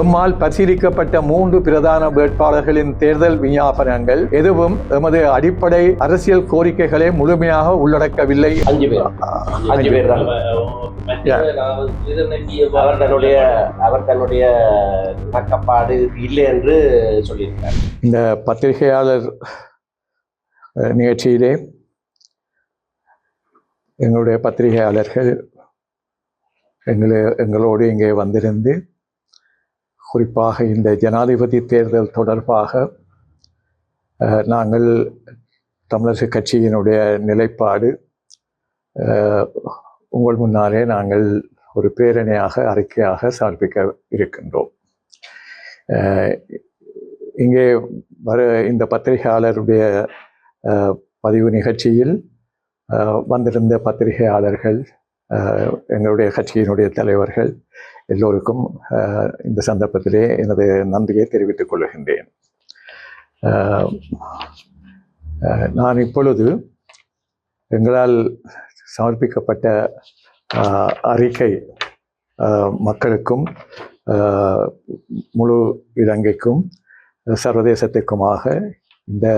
எம்மால் பரிசீலிக்கப்பட்ட 3 பிரதான வேட்பாளர்களின் தேர்தல் விஞ்ஞாபனங்கள் எதுவும் எமது அடிப்படை அரசியல் கோரிக்கைகளை முழுமையாக உள்ளடக்கவில்லை. 5 பேர் தான். அவர் தன்னுடைய பக்கப்பாடு இல்லை என்று சொல்லியிருக்கார். இந்த பத்திரிகையாளர் நிகழ்ச்சியிலே எங்களுடைய பத்திரிகையாளர்கள் எங்களோடு இங்கே வந்திருந்து குறிப்பாக இந்த ஜனாதிபதி தேர்தல் தொடர்பாக நாங்கள் தமிழரசு கட்சியினுடைய நிலைப்பாடு உங்கள் முன்னாலே நாங்கள் ஒரு பேரணியாக அறிக்கையாக சமர்ப்பிக்க இருக்கின்றோம். இங்கே இந்த பத்திரிகையாளருடைய பதிவு நிகழ்ச்சியில் வந்திருந்த பத்திரிகையாளர்கள், எங்களுடைய கட்சியினுடைய தலைவர்கள் எல்லோருக்கும் இந்த சந்தர்ப்பத்திலே எனது நன்றியை தெரிவித்துக் கொள்கின்றேன். நான் இப்பொழுது எங்களால் சமர்ப்பிக்கப்பட்ட அறிக்கை மக்களுக்கும் முழு இலங்கைக்கும் சர்வதேசத்திற்குமாக இந்த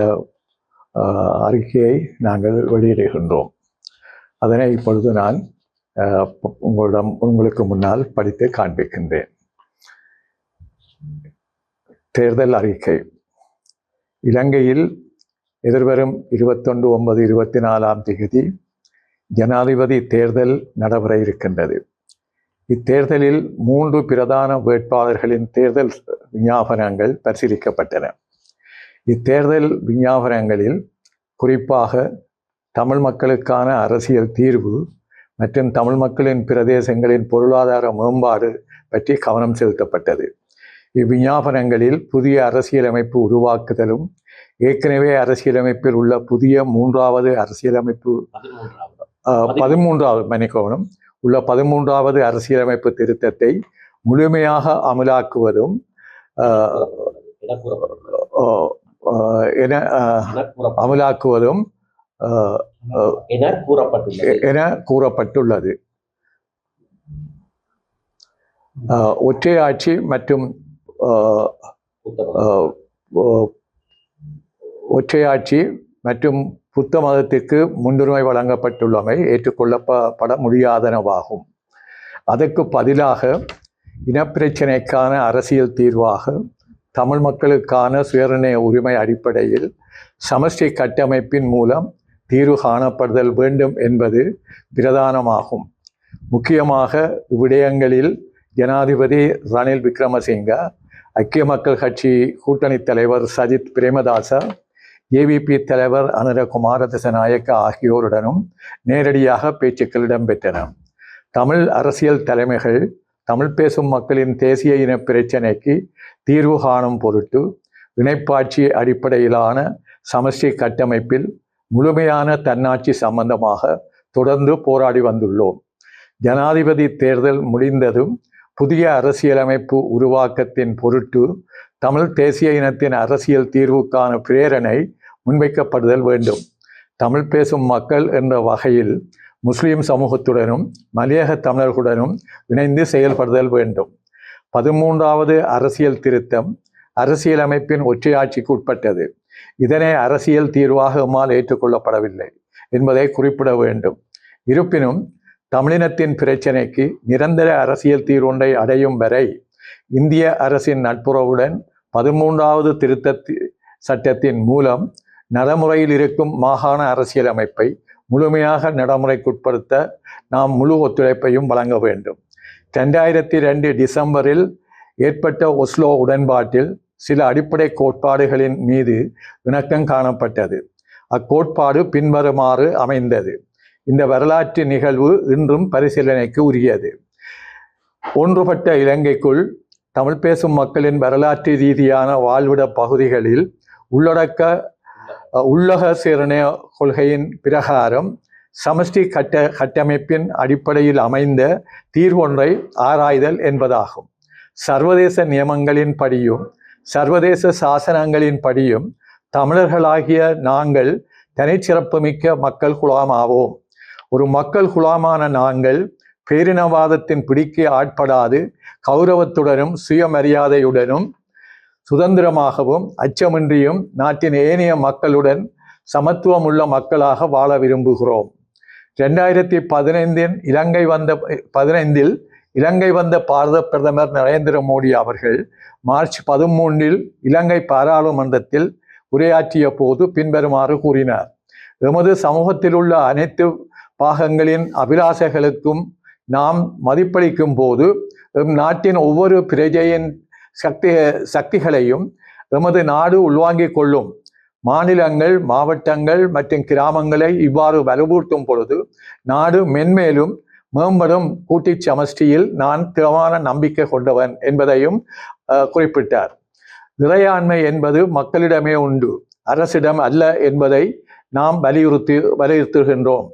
அறிக்கையை நாங்கள் வெளியிடுகின்றோம். அதனை இப்பொழுது நான் உங்களுக்கு முன்னால் படித்து காண்பிக்கின்றேன். தேர்தல் அறிக்கை. இலங்கையில் எதிர்வரும் 21/9/24 ஜனாதிபதி தேர்தல் நடைபெற இருக்கின்றது. இத்தேர்தலில் 3 பிரதான வேட்பாளர்களின் தேர்தல் விஞ்ஞாபனங்கள் பரிசீலிக்கப்பட்டன. இத்தேர்தல் விஞ்ஞாபனங்களில் குறிப்பாக தமிழ் மக்களுக்கான அரசியல் தீர்வு மற்றும் தமிழ் மக்களின் பிரதேசங்களின் பொருளாதார மேம்பாடு பற்றி கவனம் செலுத்தப்பட்டது. இவ்விஞ்ஞாபனங்களில் புதிய அரசியலமைப்பு உருவாக்குதலும் ஏற்கனவே அரசியலமைப்பில் உள்ள புதிய 13வது அரசியலமைப்பு 13வது அரசியலமைப்பு திருத்தத்தை முழுமையாக அமலாக்குவதும் என கூறப்பட்டுள்ளது. ஒற்றையாட்சி மற்றும் புத்த மதத்திற்கு முன்னுரிமை வழங்கப்பட்டுள்ளமை ஏற்றுக்கொள்ளப்பட முடியாதனவாகும். அதற்கு பதிலாக இனப்பிரச்சினைக்கான அரசியல் தீர்வாக தமிழ் மக்களுக்கான சுயநிர்ணய உரிமை அடிப்படையில் சமஷ்டி கட்டமைப்பின் மூலம் தீர்வு காணப்படுதல் வேண்டும் என்பது பிரதானமாகும். முக்கியமாக இவ்விடயங்களில் ஜனாதிபதி ரணில் விக்ரமசிங்க, ஐக்கிய மக்கள் கட்சி கூட்டணி தலைவர் சஜித் பிரேமதாச, ஏவிபி தலைவர் அனுர குமார திசாநாயக்க ஆகியோருடனும் நேரடியாக பேச்சுக்கள் இடம்பெற்றன. தமிழ் அரசியல் தலைமைகள் தமிழ் பேசும் மக்களின் தேசிய இன பிரச்சினைக்கு தீர்வு காணும் பொருட்டு இணைப்பாட்சி அடிப்படையிலான சமஷ்டி கட்டமைப்பில் முழுமையான தன்னாட்சி சம்பந்தமாக தொடர்ந்து போராடி வந்துள்ளோம். ஜனாதிபதி தேர்தல் முடிந்ததும் புதிய அரசியலமைப்பு உருவாக்கத்தின் பொருட்டு தமிழ் தேசிய இனத்தின் அரசியல் தீர்வுக்கான பிரேரணை முன்வைக்கப்படுதல் வேண்டும். தமிழ் பேசும் மக்கள் என்ற வகையில் முஸ்லிம் சமூகத்துடனும் மலையக தமிழர்களுடனும் இணைந்து செயல்படுதல் வேண்டும். 13வது அரசியல் திருத்தம் அரசியலமைப்பின் ஒற்றையாட்சிக்கு உட்பட்டது. இதனை அரசியல் தீர்வாக எம்மால் ஏற்றுக்கொள்ளப்படவில்லை என்பதை குறிப்பிட வேண்டும். இருப்பினும் தமிழினத்தின் பிரச்சினைக்கு நிரந்தர அரசியல் தீர்வொன்றை அடையும் வரை இந்திய அரசின் நட்புறவுடன் 13வது திருத்த சட்டத்தின் மூலம் நடைமுறையில் இருக்கும் மாகாண அரசியலமைப்பை முழுமையாக நடைமுறைக்குட்படுத்த நாம் முழு ஒத்துழைப்பையும் வழங்க வேண்டும். 2002 டிசம்பரில் ஏற்பட்ட ஒஸ்லோ உடன்பாட்டில் சில அடிப்படை கோட்பாடுகளின் மீது இணக்கம் காணப்பட்டது. அக்கோட்பாடு பின்வருமாறு அமைந்தது. இந்த வரலாற்று நிகழ்வு இன்றும் பரிசீலனைக்கு உரியது. ஒன்றுபட்ட இலங்கைக்குள் தமிழ் பேசும் மக்களின் வரலாற்று ரீதியான வாழ்விட பகுதிகளில் உள்ளக சீரணய கொள்கையின் பிரகாரம் சமஷ்டி கட்டமைப்பின் அடிப்படையில் அமைந்த தீர்வொன்றை ஆராய்தல் என்பதாகும். சர்வதேச நியமங்களின் படியும் சர்வதேச சாசனங்களின் படியும் தமிழர்களாகிய நாங்கள் தனிச்சிறப்புமிக்க மக்கள் குழாமாவோம். ஒரு மக்கள் குழாமான நாங்கள் பேரினவாதத்தின் பிடிக்கு ஆட்படாது கௌரவத்துடனும் சுயமரியாதையுடனும் சுதந்திரமாகவும் அச்சமின்றியும் நாட்டின் ஏனைய மக்களுடன் சமத்துவமுள்ள மக்களாக வாழ விரும்புகிறோம். 2015 இலங்கை வந்த பாரத பிரதமர் நரேந்திர மோடி அவர்கள் மார்ச் 13 இலங்கை பாராளுமன்றத்தில் உரையாற்றிய போது பின்வருமாறு கூறினார். எமது சமூகத்தில் உள்ள அனைத்து பாகங்களின் அபிலாஷைகளுக்கும் நாம் மதிப்பளிக்கும் போது எம் நாட்டின் ஒவ்வொரு பிரஜையின் சக்திகளையும் எமது நாடு உள்வாங்கிக் கொள்ளும். மாநிலங்கள், மாவட்டங்கள் மற்றும் கிராமங்களை இவ்வாறு வலுவூட்டும் பொழுது நாடு மென்மேலும் மேம்படும் கூட்டி சமஷ்டியில் நான் திறமான நம்பிக்கை கொண்டவன் என்பதையும் குறிப்பிட்டார். இறையாண்மை என்பது மக்களிடமே உண்டு, அரசிடம் அல்ல என்பதை நாம் வலியுறுத்துகின்றோம்.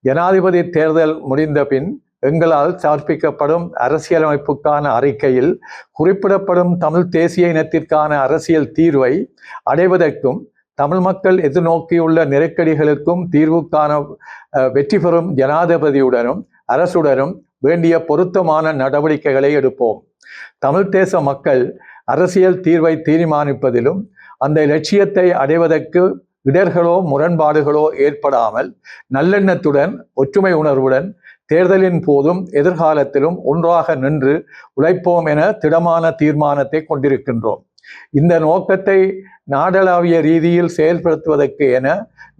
ஜனாதிபதி தேர்தல் முடிந்த பின் எங்களால் சமர்ப்பிக்கப்படும் அரசியலமைப்புக்கான அறிக்கையில் குறிப்பிடப்படும் தமிழ் தேசிய இனத்திற்கான அரசியல் தீர்வை அடைவதற்கும் தமிழ் மக்கள் எதிர்நோக்கியுள்ள நெருக்கடிகளுக்கும் தீர்வுக்கான வெற்றி பெறும் ஜனாதிபதியுடனும் அரசுடனும் வேண்டிய பொருத்தமான நடவடிக்கைகளை எடுப்போம். தமிழ் தேச மக்கள் அரசியல் தீர்வை தீர்மானிப்பதிலும் அந்த இலட்சியத்தை அடைவதற்கு இடர்களோ முரண்பாடுகளோ ஏற்படாமல் நல்லெண்ணத்துடன் ஒற்றுமை உணர்வுடன் தேர்தலின் போதும் எதிர்காலத்திலும் ஒன்றாக நின்று உழைப்போம் என திடமான தீர்மானத்தை கொண்டிருக்கின்றோம். இந்த நோக்கத்தை நாடளாவிய ரீதியில் செயல்படுத்துவதற்கு என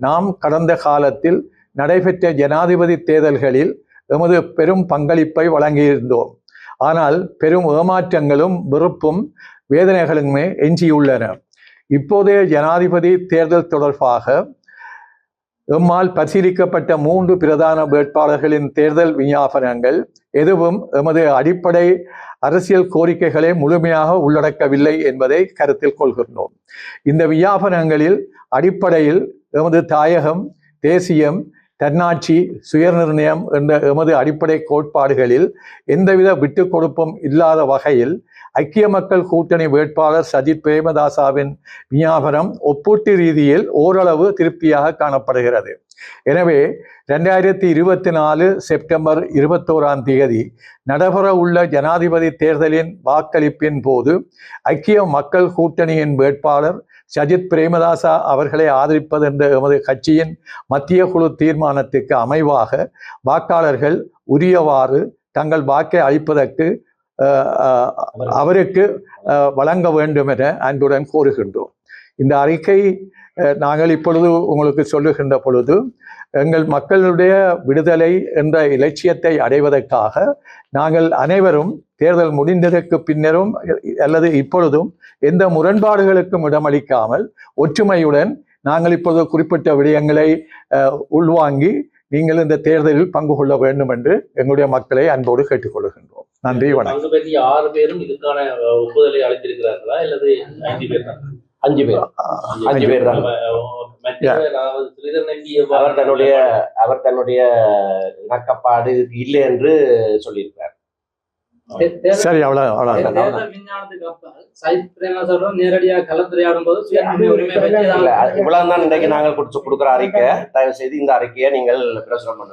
நாம் கடந்த காலத்தில் நடைபெற்ற ஜனாதிபதி தேர்தல்களில் எமது பெரும் பங்களிப்பை வழங்கியிருந்தோம். ஆனால் பெரும் ஏமாற்றங்களும் வெறுப்பும் வேதனைகளுமே எஞ்சியுள்ளன. இப்போதைய ஜனாதிபதி தேர்தல் தொடர்பாக எம்மால் பரிசீலிக்கப்பட்ட 3 பிரதான வேட்பாளர்களின் தேர்தல் விஞ்ஞாபனங்கள் எதுவும் எமது அடிப்படை அரசியல் கோரிக்கைகளை முழுமையாக உள்ளடக்கவில்லை என்பதை கருத்தில் கொள்கின்றோம். இந்த விஞ்ஞாபனங்களில் அடிப்படையில் எமது தாயகம், தேசியம், தன்னாட்சி, சுயநிர்ணயம் என்ற எமது அடிப்படை கோட்பாடுகளில் எந்தவித விட்டுக் கொடுப்பும் இல்லாத வகையில் ஐக்கிய மக்கள் கூட்டணி வேட்பாளர் சஜித் பிரேமதாசவின் விஞ்ஞாபனம் ஒப்பீட்டு ரீதியில் ஓரளவு திருப்தியாக காணப்படுகிறது. எனவே 2024 செப்டம்பர் 21 நடைபெற உள்ள ஜனாதிபதி தேர்தலின் வாக்களிப்பின் போது ஐக்கிய மக்கள் கூட்டணியின் வேட்பாளர் சஜித் பிரேமதாசா அவர்களை ஆதரிப்பது என்ற எமது கட்சியின் மத்திய குழு தீர்மானத்துக்கு அமைவாக வாக்காளர்கள் உரியவாறு தங்கள் வாக்கை அளிப்பதற்கு அவருக்கு வழங்க வேண்டும் என அன்புடன் கோருகின்றோம். இந்த அறிக்கை நாங்கள் இப்பொழுது உங்களுக்கு சொல்லுகின்ற பொழுது எங்கள் மக்களுடைய விடுதலை என்ற இலட்சியத்தை அடைவதற்காக நாங்கள் அனைவரும் தேர்தல் முடிந்ததற்கு பின்னரும் அல்லது இப்பொழுதும் எந்த முரண்பாடுகளுக்கும் இடமளிக்காமல் ஒற்றுமையுடன் நாங்கள் இப்பொழுது குறிப்பிட்ட விடயங்களை உள்வாங்கி நீங்கள் இந்த தேர்தலில் பங்கு கொள்ள வேண்டும் என்று எங்களுடைய மக்களை அன்போடு கேட்டுக்கொள்கின்றோம். நன்றி, வணக்கம். 6 பேரும் இதுக்கான ஒப்புதலை அளித்திருக்கிறார்களா அல்லது 5 பேர் தான்? 5 பேர். 5 பேர் தான். அவர் தன்னுடைய இணக்கப்பாடு இல்லை என்று சொல்லியிருக்கிறார். சரி, அவ்வளவு. நேரடியாக கலந்துரையாடும் போது இவ்வளவுதான் இன்றைக்கு நாங்கள் கொடுக்கிற அறிக்கை. தயவு செய்து இந்த அறிக்கையை நீங்கள் பிரசுரம் பண்ணுங்க.